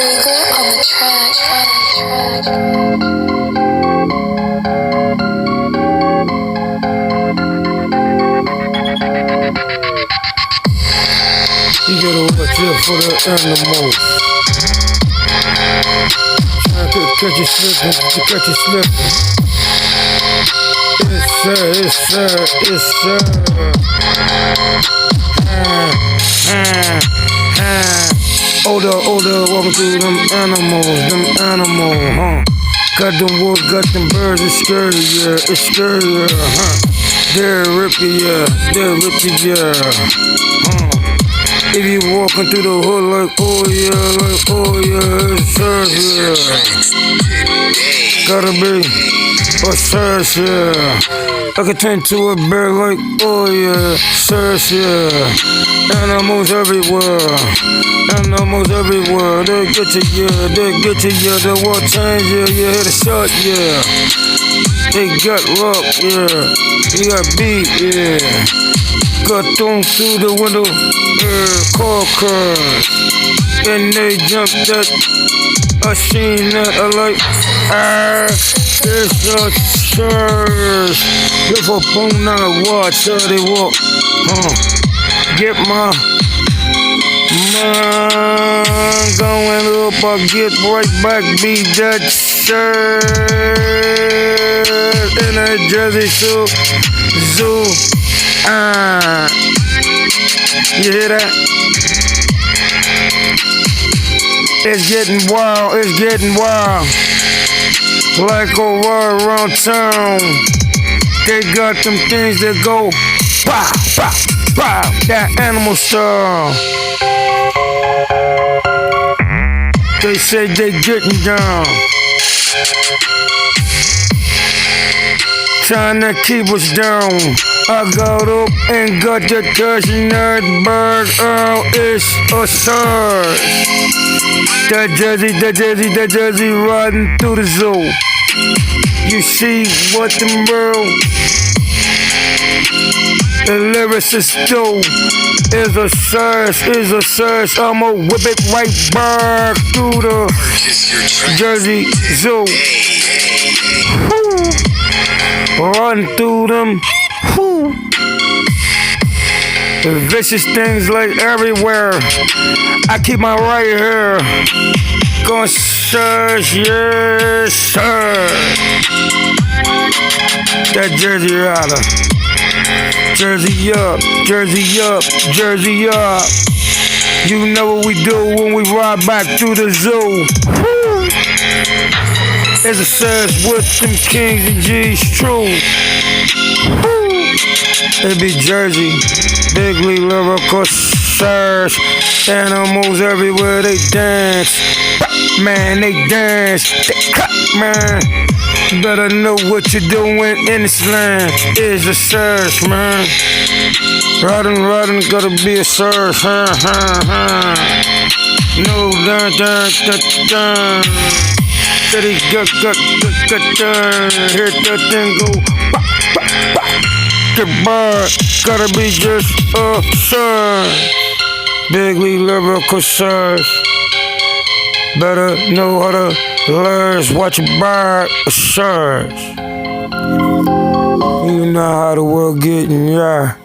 BigLee on the track. You gotta watch out for the animals. Try to catch you slipping, catch you slipping. Yes sir, yes sir, yes sir. Older, walking through them animals, huh? Got them wolves, got them birds, it's scary, huh? They're rippy, yeah, huh? If you walking through the hood like, oh yeah, it's serious, yeah. Gotta be a serious, yeah. I can turn to a bear like, oh yeah, serious, yeah. Animals everywhere, they get to you, they won't change you, you hit a shot, yeah. They got luck, yeah, you got beat, yeah. Got thrown through the window, car crash, and they jumped that, I seen that, I like, it's a church. If a phone on the watch, how they walk, get my mind going up, I get right back, be that shirt in a Jersey zoo. You hear that? It's getting wild, like a war around town. They got them things that go pow, pow, pow, that animal style. They say they getting down, trying to keep us down. I got up and got the cashmere bird, it's a surge. That Jersey riding through the zoo. You see what the world, the lyricist do, is a surge, I'ma whip it right back through the Jersey zoo. Run through them. The vicious things like everywhere. I keep my right here. Gon' search, yes sir. That Jersey rider. Jersey up. You know what we do when we ride back through the zoo. It's a surge with them kings and G's true. It be Jersey, BigLee lyrical surge. Animals everywhere, they dance. Man, they dance. They cut, man. You better know what you're doing in this land. It's a surge, man. Riding, gotta be a surge, No, dun. Steady, gut, hit that thing go, the bird, gotta be just a surge. BigLee lyrical surge. Better know how to learn, watch a bird, a surge. You know how the world getting, yeah.